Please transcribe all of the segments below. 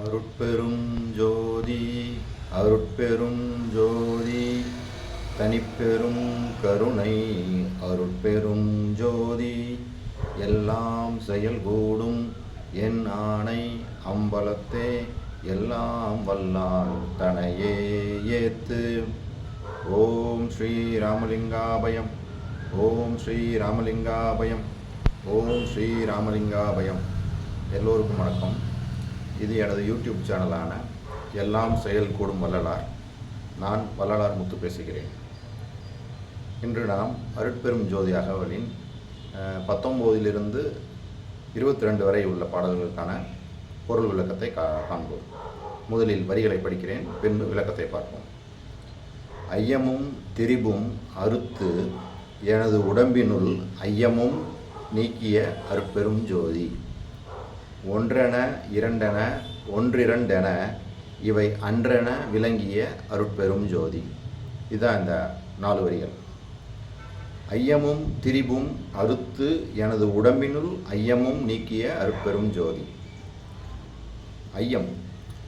அருட்பெரும் ஜோதி அருட்பெரும் ஜோதி தனிப்பெரும் கருணை அருட்பெரும் ஜோதி எல்லாம் செயல்கூடும் என் ஆணை அம்பலத்தே எல்லாம் வல்லால் தனையே ஏத்து. ஓம் ஸ்ரீ ராமலிங்காபயம் ஓம் ஸ்ரீ ராமலிங்காபயம் ஓம் ஸ்ரீ ராமலிங்காபயம். எல்லோருக்கும் வணக்கம். இது எனது யூடியூப் சேனலான எல்லாம் செயல் கூடும் வள்ளலார். நான் வள்ளலார் முத்து பேசுகிறேன். இன்று நாம் அருட்பெரும் ஜோதி அகவலின் 19 22 வரை உள்ள பாடல்களுக்கான பொருள் விளக்கத்தை காண்போம். முதலில் வரிகளை படிக்கிறேன், பின் விளக்கத்தை பார்ப்போம். ஐயமும் திரிபும் அறுத்து எனது உடம்பினுள் ஐயமும் நீக்கிய அருட்பெரும் ஜோதி. ஒன்றென இரண்டென ஒன்றிரண்டென இவை அன்றென விளங்கிய அருட்பெரும் ஜோதி. இதுதான் இந்த 4 வரிகள். ஐயமும் திரிபும் அறுத்து எனது உடம்பினுள் ஐயமும் நீக்கிய அருட்பெரும் ஜோதி.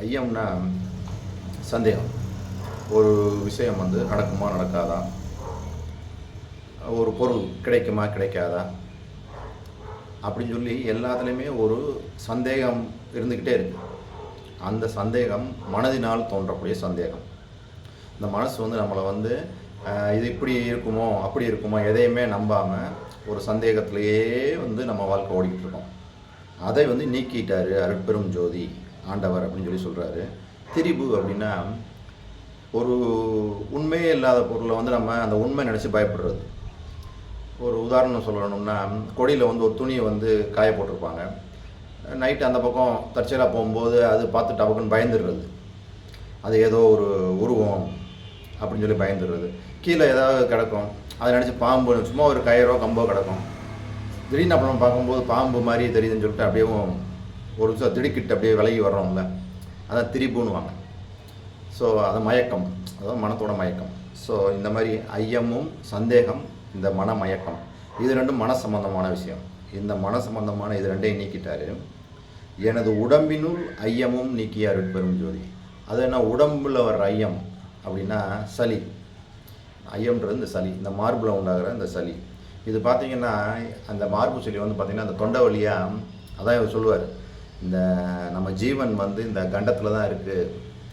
ஐயம்னா சந்தேகம். ஒரு விஷயம் நடக்குமா நடக்காதா, ஒரு பொருள் கிடைக்குமா கிடைக்காதா அப்படின்னு சொல்லி எல்லாத்துலேயுமே ஒரு சந்தேகம் இருந்துக்கிட்டே இருக்கு. அந்த சந்தேகம் மனதினால் தோன்றக்கூடிய சந்தேகம். இந்த மனசு நம்மளை இது இப்படி இருக்குமோ அப்படி இருக்குமோ எதையுமே நம்பாமல் ஒரு சந்தேகத்திலேயே நம்ம வாழ்க்கை ஓடிக்கிட்டு இருக்கோம். அதை நீக்கிட்டார் அருட்பெரும் ஜோதி ஆண்டவர் அப்படின்னு சொல்லி சொல்கிறாரு. திரிபு அப்படின்னா ஒரு உண்மையே இல்லாத பொருளை நம்ம அந்த உண்மை நினச்சி பயப்படுறது. ஒரு உதாரணம் சொல்லணும்னா, கொடியில் ஒரு துணியை காய போட்டிருப்பாங்க. நைட்டு அந்த பக்கம் தற்செயலாக போகும்போது அது பார்த்து டபக்குன்னு பயந்துடுறது. அது ஏதோ ஒரு உருவம் அப்படின்னு சொல்லி பயந்துடுறது. கீழே ஏதாவது கிடக்கும், அதை நினச்சி பாம்பு, சும்மா ஒரு கயிறோ கம்போ கிடக்கும். திடீர்னு அப்புறம் பார்க்கும்போது பாம்பு மாதிரி தெரியுதுன்னு சொல்லிட்டு அப்படியே ஒரு நிமிஷம் திடுக்கிட்டு அப்படியே விலகி வர்றோம்ல, அதான் திரிபுன்னுவாங்க. ஸோ அது மயக்கம், அதாவது மனத்தோட மயக்கம். ஸோ இந்த மாதிரி ஐயமும் சந்தேகம், இந்த மன மயக்கம், இது ரெண்டும் மன சம்பந்தமான விஷயம். இந்த மன சம்பந்தமான இது ரெண்டையும் நீக்கிட்டாரு. எனது உடம்பினுள் ஐயமும் நீக்கிய அருட்பெரும் ஜோதி. அது என்ன, உடம்பில் வர்ற ஐயம் அப்படின்னா சளி. ஐயம்ன்றது இந்த சளி, இந்த மார்பில் உண்டாகிற இந்த சளி. இது பார்த்திங்கன்னா அந்த மார்பு சளி பார்த்திங்கன்னா அந்த தொண்டை வழியாக, அதான் இவர் சொல்லுவார், இந்த நம்ம ஜீவன் இந்த கண்டத்தில் தான் இருக்குது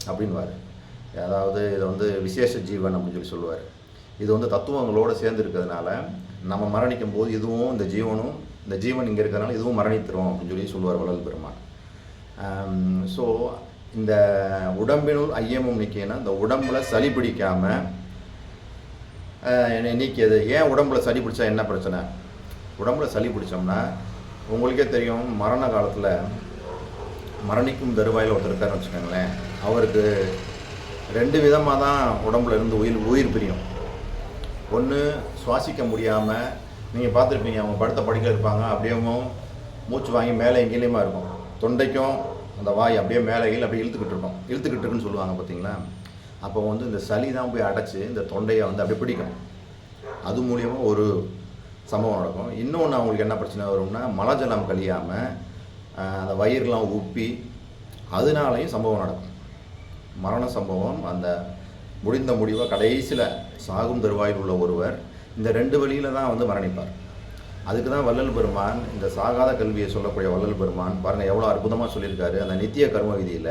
அப்படின்வார். அதாவது இது விசேஷ ஜீவன் அப்படின்னு சொல்லி சொல்லுவார். இது தத்துவங்களோடு சேர்ந்து இருக்கிறதுனால நம்ம மரணிக்கும் போது இதுவும் இந்த ஜீவன் இங்கே இருக்கிறதுனால இதுவும் மரணித்துரும் அப்படின்னு சொல்லி சொல்லுவார் வள்ளல் பெருமான். ஸோ இந்த உடம்பினுள் ஐயமும் நீக்கியன்னா இந்த உடம்புல சளி பிடிக்காமல் நீக்கியது. ஏன் உடம்புல சளி பிடிச்சா என்ன பிரச்சனை? உடம்புல சளி பிடிச்சோம்னா உங்களுக்கே தெரியும், மரண காலத்தில் மரணிக்கும் தருவாயில் ஒருத்தர் இருக்காருன்னு வச்சுக்கோங்களேன். அவருக்கு 2 விதமாக தான் உடம்புல இருந்து உயிர் பிரியும். ஒன்று, சுவாசிக்க முடியாமல், நீங்கள் பார்த்துருப்பீங்க, அவங்க படுத்த படுக்க இருப்பாங்க, அப்படியே மூச்சு வாங்கி மேலே எங்கேயுமா இருக்கும். தொண்டைக்கும் அந்த வாய் அப்படியே மேலே அப்படியே இழுத்துக்கிட்டு இருக்குன்னு சொல்லுவாங்க பார்த்தீங்களா. அப்போ இந்த சளி தான் போய் அடைச்சி இந்த தொண்டையை அப்படியே பிடிக்கும். அது மூலியமாக ஒரு சம்பவம் நடக்கும். இன்னொன்று அவங்களுக்கு என்ன பிரச்சனை வரும்னா, மழை ஜலம் கழியாமல் அந்த வயிறுலாம் உப்பி அதனாலையும் சம்பவம் நடக்கும். மரண சம்பவம், அந்த முடிந்த முடிவாக கடைசியில் சாகும் தருவாயில் உள்ள ஒருவர் இந்த 2 வழியில் தான் மரணிப்பார். அதுக்கு தான் வள்ளல் பெருமான், இந்த சாகாத கல்வியை சொல்லக்கூடிய வள்ளல் பெருமான் பாருங்கள் எவ்வளோ அற்புதமாக சொல்லியிருக்காரு. அந்த நித்திய கர்ம விதியில்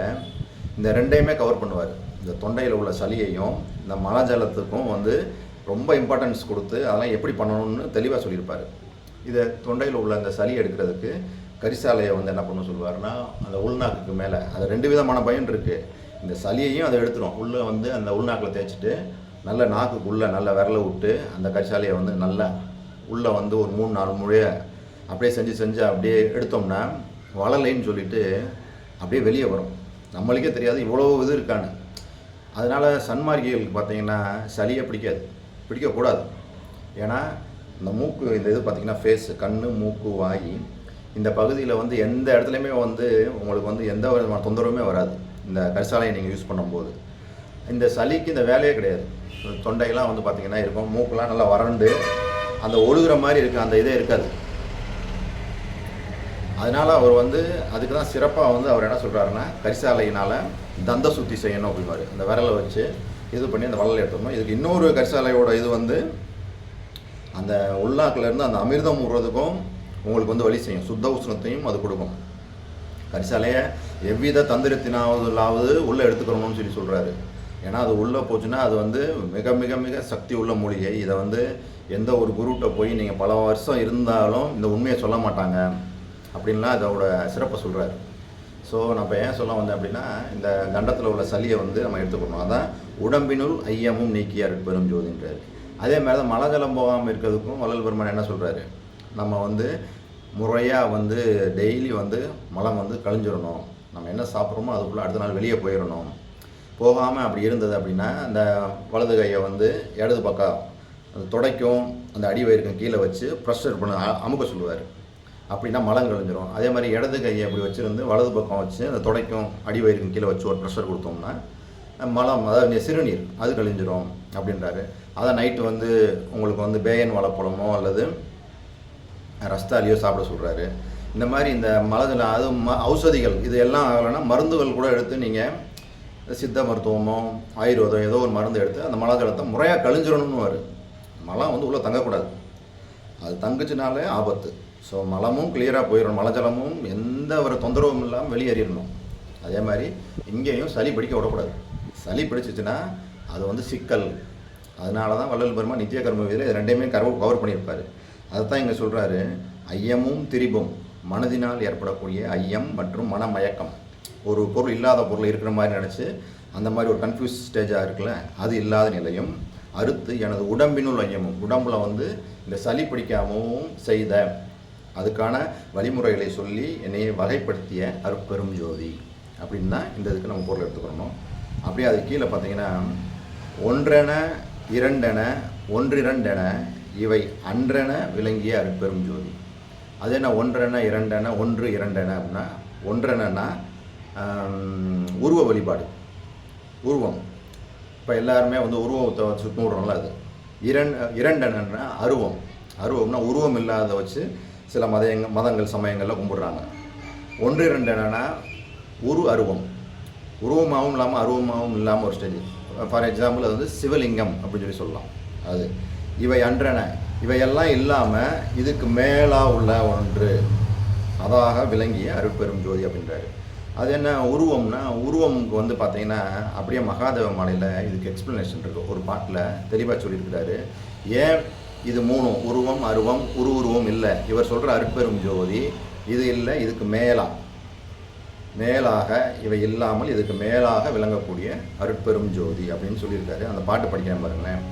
இந்த 2டையுமே கவர் பண்ணுவார். இந்த தொண்டையில் உள்ள சளியையும் இந்த மழை ஜலத்துக்கும் ரொம்ப இம்பார்ட்டன்ஸ் கொடுத்து அதெல்லாம் எப்படி பண்ணணும்னு தெளிவாக சொல்லியிருப்பார். இதை தொண்டையில் உள்ள அந்த சளி எடுக்கிறதுக்கு கரிசாலையை என்ன பண்ண சொல்லுவார்னா, அந்த உள்நாக்குக்கு மேலே அது 2 விதமான பயன் இருக்குது. இந்த சளியையும் அதை எடுத்துரும், உள்ளே அந்த உள்நாக்கில் தேய்ச்சிட்டு நல்ல நாக்குக்குள்ளே நல்ல விரலை விட்டு அந்த கரிசாலையை நல்லா உள்ளே ஒரு 3-4 முறையை அப்படியே செஞ்சு அப்படியே எடுத்தோம்னா வளலைன்னு சொல்லிட்டு அப்படியே வெளியே வரும். நம்மளுக்கே தெரியாது இவ்வளோ இது இருக்கான்னு. அதனால் சன்மார்க்கிகளுக்கு பார்த்திங்கன்னா சளியை பிடிக்கக்கூடாது. ஏன்னா இந்த மூக்கு, இந்த இது பார்த்திங்கன்னா ஃபேஸு, கண், மூக்கு, வாய், இந்த பகுதியில் எந்த இடத்துலையுமே உங்களுக்கு எந்த விதமான தொந்தரவுமே வராது இந்த கரிசாலையை நீங்கள் யூஸ் பண்ணும்போது. இந்த சளிக்கு இந்த வேலையே கிடையாது. தொண்டையெல்லாம் பார்த்திங்கன்னா இருக்கும், மூக்கெலாம் நல்லா வறண்டு அந்த ஒழுகிற மாதிரி இருக்குது, அந்த இதே இருக்காது. அதனால் அவர் வந்து அதுக்கு தான் சிறப்பாக வந்து அவர் என்ன சொல்கிறாருன்னா கரிசாலையினால் தந்த சுத்தி செய்யணும் அப்படின்வார். அந்த விரலை வச்சு இது பண்ணி அந்த வள்ளலை எடுத்துடணும். இதுக்கு இன்னொரு கரிசாலையோட இது வந்து அந்த உள்நாக்கிலேருந்து அந்த அமிர்தம் விடுறதுக்கும் உங்களுக்கு வந்து வழி செய்யும், சுத்த உஷ்ணத்தையும் அது கொடுக்கும். கரிசாலையை எவ்வித தந்திரத்தினாவது உள்ளே எடுத்துக்கணும்னு சொல்கிறாரு. ஏன்னா அது உள்ளே போச்சுன்னா அது வந்து மிக மிக மிக சக்தி உள்ள மூலிகை. இதை வந்து எந்த ஒரு குருகிட்ட போய் நீங்கள் பல வருஷம் இருந்தாலும் இந்த உண்மையை சொல்ல மாட்டாங்க அப்படின்லாம் அதோட சிறப்பை சொல்கிறாரு. ஸோ நான் இப்போ ஏன் சொல்ல வந்தேன் அப்படின்னா, இந்த கண்டத்தில் உள்ள சளியை வந்து நம்ம எடுத்துக்கணும். அதான் உடம்பினுள் ஐயமும் நீக்கிய அருட்பெரும் ஜோதின்றார். அதே மாதிரி தான் மலஜலம் போகாமல் இருக்கிறதுக்கும் வள்ளல் பெருமான் என்ன சொல்கிறாரு, நம்ம வந்து முறையாக வந்து டெய்லி வந்து மலம் வந்து கழிஞ்சிடணும். நம்ம என்ன சாப்பிட்றோமோ அதுக்குள்ளே அடுத்த நாள் வெளியே போயிடணும். போகாமல் அப்படி இருந்தது அப்படின்னா அந்த வலது கையை வந்து இடது பக்கம் அந்த துடைக்கும் அந்த அடி வயிறுக்கும் கீழே வச்சு ப்ரெஷர் பண்ண அமுக்க சொல்லுவார். அப்படின்னா மலம் கழிஞ்சிரும். அதே மாதிரி இடது கையை அப்படி வச்சுருந்து வலது பக்கம் வச்சு அந்த துடைக்கும் அடி வயிறுக்கும் கீழே வச்சு ஒரு ப்ரெஷர் கொடுத்தோம்னா மலம், அதாவது சிறுநீர் அது கழிஞ்சிரும் அப்படின்றாரு. அதை நைட்டு வந்து உங்களுக்கு வந்து பேயன் வாழைப்பழமோ அல்லது ரஸ்தாலியோ சாப்பிட சொல்கிறாரு. இந்த மாதிரி இந்த மலத்தில் அது ஔஷதிகள் இது எல்லாம் ஆகலைன்னா மருந்துகள் கூட எடுத்து நீங்கள் சித்த மருத்துவமோ ஆயுர்வேதம் ஏதோ ஒரு மருந்து எடுத்து அந்த மலஜலத்தை முறையாக கழிஞ்சிடணும்னு வரும். மலம் வந்து உள்ளே தங்கக்கூடாது, அது தங்குச்சுனாலே ஆபத்து. ஸோ மலமும் கிளியராக போயிடணும், மலஜலமும் எந்த ஒரு தொந்தரவும் இல்லாமல் வெளியேறிடணும். அதே மாதிரி இங்கேயும் சளி பிடிக்க விடக்கூடாது. சளி பிடிச்சிச்சுன்னா அது வந்து சிக்கல். அதனால தான் வள்ளல் பெருமான் நித்திய கர்ம விதியில் இது ரெண்டையுமே கவர் பண்ணியிருப்பார். அதைத்தான் இங்கே சொல்கிறாரு, ஐயமும் திரிபும் மனதினால் ஏற்படக்கூடிய ஐயம் மற்றும் மனமயக்கம். ஒரு பொருள் இல்லாத பொருள் இருக்கிற மாதிரி நினச்சி அந்த மாதிரி ஒரு கன்ஃபியூஸ் ஸ்டேஜாக இருக்குல்ல, அது இல்லாத நிலையும் அறுத்து எனது உடம்பினுள் ஐயமும், உடம்புல வந்து இந்த சளி பிடிக்காமவும் செய்த அதுக்கான வழிமுறைகளை சொல்லி என்னை வகைப்படுத்திய அருட்பெரும் ஜோதி அப்படின்னு தான் இந்த இதுக்கு நம்ம பொருள் எடுத்துக்கணும். அப்படியே அது கீழே பார்த்தீங்கன்னா ஒன்றென இரண்டென ஒன்றிரண்டென இவை அன்றென விளங்கிய அருட்பெரும் ஜோதி. அது என்ன ஒன்றென இரண்டென ஒன்று இரண்டென அப்படின்னா, ஒன்றெனா உருவ வழிபாடு, உருவம். இப்போ எல்லாருமே வந்து உருவத்தை வச்சு கும்பிடுறோம்ல, அது இரண்டெனா அருவம். அருவம்னா உருவம் இல்லாத வச்சு சில மதங்கள் சமயங்களில் கும்பிடுறாங்க. ஒன்று இரண்டெனா அருவம், உருவமாகவும் இல்லாமல் அருவமாகவும் இல்லாமல் ஒரு ஸ்டேஜ். ஃபார் எக்ஸாம்பிள் அது வந்து சிவலிங்கம் அப்படின்னு சொல்லலாம். அது இவை அன்றென, இவையெல்லாம் இல்லாமல் இதுக்கு மேலாக உள்ள ஒன்று அதாக விளங்கிய அருட்பெரும் ஜோதி அப்படின்றாரு. அது என்ன உருவம்னா, உருவமுக்கு வந்து பார்த்தீங்கன்னா அப்படியே மகாதேவ மாலையில் இதுக்கு எக்ஸ்ப்ளனேஷன் இருக்குது. ஒரு பாட்டில் தெளிவாக சொல்லியிருக்கிறாரு. ஏன் இது மூணு உருவம் அருவம் உருவம் இல்லை, இவர் சொல்கிற அருட்பெரும் ஜோதி இது இல்லை, இதுக்கு மேலாக இவை இல்லாமல் இதுக்கு மேலாக விளங்கக்கூடிய அருட்பெரும் ஜோதி அப்படின்னு சொல்லியிருக்காரு. அந்த பாட்டு படிக்கிறேன் பாருங்களேன்.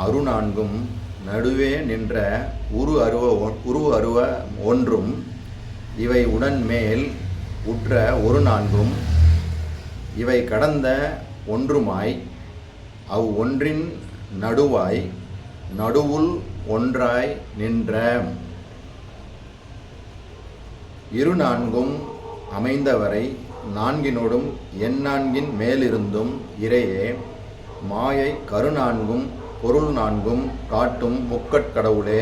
அரு நான்கும் நடுவே நின்ற உருவ அருவ ஒன்றும் இவை உடன் மேல் உற்ற ஒரு நான்கும் இவை கடந்த ஒன்றுமாய் அவ் ஒன்றின் நடுவாய் நடுவுள் ஒன்றாய் நின்ற இரு நான்கும் அமைந்தவரை நான்கினோடும் எந்நான்கின் மேலிருந்தும் இறையே மாயை கருநான்கும் பொருள் நான்கும் காட்டும் முக்கட்கடவுளே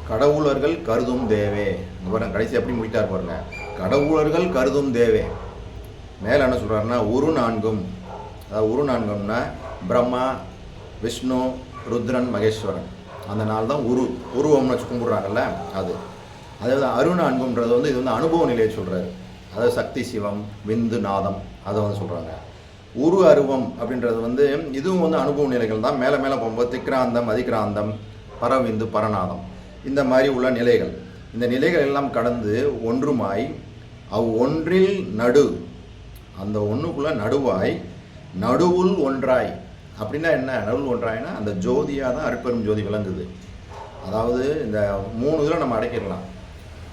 கடவுளர்கள் கருதும் தேவே. பாருங்க கடைசி எப்படி முடித்தார் பாருங்க, கடவுளர்கள் கருதும் தேவே. மேலே என்ன சொல்கிறாருன்னா உரு நான்கும், அதாவது உரு நான்கும்னா பிரம்மா விஷ்ணு ருத்ரன் மகேஸ்வரன், அந்த நாள் தான் உருவம்னு வச்சு கும்பிட்றாங்கல்ல அது. அதாவது அருநான்குன்றது வந்து இது வந்து அனுபவ நிலையை சொல்கிறாரு. அதாவது சக்தி சிவம் விந்து நாதம் அதை வந்து சொல்கிறாங்க. அருவம் அப்படின்றது வந்து இதுவும் வந்து அனுபவ நிலைகள் தான். மேலே மேலே போகும்போது திக்ராந்தம் அதிக்ராந்தம் பரவிந்து பரநாதம் இந்த மாதிரி உள்ள நிலைகள். இந்த நிலைகள் எல்லாம் கடந்து ஒன்றுமாய் அவ் ஒன்றில் நடு, அந்த ஒன்றுக்குள்ள நடுவாய் நடுவுள் ஒன்றாய். அப்படின்னா என்ன, நடுவுள் ஒன்றாய்னா அந்த ஜோதியாக தான் அருட்பெரும் ஜோதி விளங்குது. அதாவது இந்த மூணு இதில் நம்ம அடைக்கிடலாம்.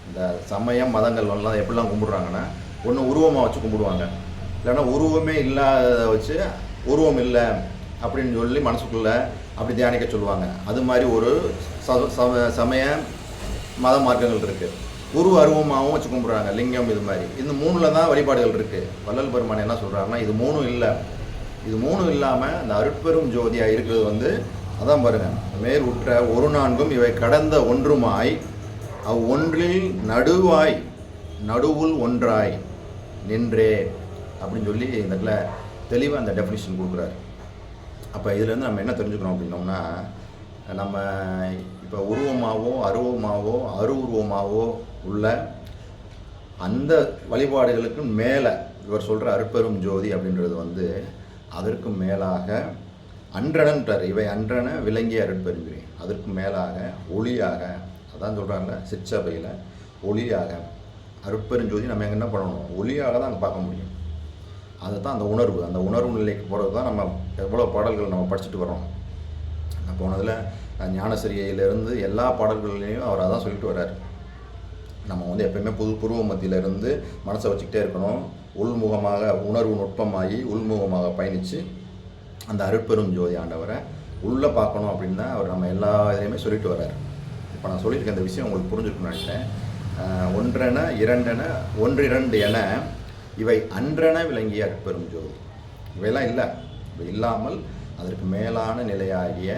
இந்த சமயம் மதங்கள் எல்லாம் எப்படிலாம் கும்பிடுறாங்கன்னா, ஒன்று உருவமாக வச்சு கும்பிடுவாங்க, இல்லைன்னா உருவமே இல்லாத வச்சு உருவம் இல்லை அப்படின்னு சொல்லி மனசுக்குள்ளே அப்படி தியானிக்க சொல்லுவாங்க. அது மாதிரி ஒரு சமய மத மார்க்கங்கள் இருக்குது. அருவமாகவும் வச்சு கும்பிட்றாங்க, லிங்கம் இது மாதிரி. இந்த மூணில் தான் வழிபாடுகள் இருக்குது. வள்ளல் பெருமான் என்ன சொல்கிறாருன்னா இது மூணும் இல்லை, இது மூணும் இல்லாமல் அந்த அருட்பெரும் ஜோதியாக இருக்கிறது வந்து அதான் பாருங்கள், மேல் உற்ற ஒரு நான்கும் இவை கடந்த ஒன்றுமாய் ஒன்றில் நடுவுள் ஒன்றாய் நின்றே அப்படின்னு சொல்லி இந்த இடத்துல தெளிவாக அந்த டெஃபினிஷன் கொடுக்குறாரு. அப்போ இதுலேருந்து நம்ம என்ன தெரிஞ்சுக்கணும் அப்படின்னோம்னா, நம்ம இப்போ உருவமாகவோ அருவுருவமாகவோ உள்ள அந்த வழிபாடுகளுக்கு மேலே இவர் சொல்கிற அருட்பெரும் ஜோதி அப்படின்றது வந்து அதற்கு மேலாக அன்றனன்றார். இவை அன்றன விளங்கிய அருட்பெருஞ்சோதி. அதற்கு மேலாக ஒளியாக, அதான் சொல்கிறாங்க சிற்சபையில் ஒளியாக அருட்பெருஞ்சோதி நம்ம என்ன பண்ணணும், ஒளியாக தான் பார்க்க முடியும். அதுதான் அந்த உணர்வு நிலைக்கு போகிறது தான் நம்ம எவ்வளோ பாடல்கள் நம்ம படிச்சுட்டு வரோம். நான் போனதில் ஞானசரியிலேருந்து எல்லா பாடல்கள்லேயும் அவர் அதான் சொல்லிட்டு வர்றார். நம்ம வந்து எப்பயுமே புருவ மத்தியிலேருந்து மனசை வச்சுக்கிட்டே இருக்கணும். உள்முகமாக உணர்வு நுட்பமாகி உள்முகமாக பயணித்து அந்த அருட்பெரும் ஜோதி ஆண்டவரை உள்ளே பார்க்கணும் அப்படின்னு தான் அவர் நம்ம எல்லா இதையுமே சொல்லிட்டு வர்றார். இப்போ நான் சொல்லியிருக்க இந்த விஷயம் உங்களுக்கு புரிஞ்சுக்கணும்னு நினைக்கிறேன். ஒன்றென இரண்டென ஒன்றிரண்டு என இவை அன்றென விளங்கிய அருட்பெரும் ஜோதி. இவையெல்லாம் இல்லை. இவை இல்லாமல் அதற்கு மேலான நிலையாகிய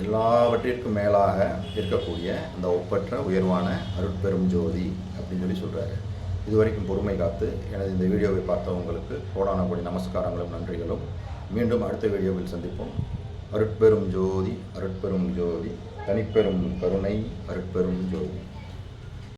எல்லாவற்றிற்கும் மேலாக இருக்கக்கூடிய அந்த ஒப்பற்ற உயர்வான அருட்பெரும் ஜோதி அப்படின்னு சொல்லி சொல்கிறாரு. இதுவரைக்கும் பொறுமை காத்து எனது இந்த வீடியோவை பார்த்தவங்களுக்கு கோடான கோடி நமஸ்காரங்களும் நன்றிகளும். மீண்டும் அடுத்த வீடியோவில் சந்திப்போம். அருட்பெரும் ஜோதி, அருட்பெரும் ஜோதி, தனிப்பெரும் கருணை, அருட்பெரும் ஜோதி.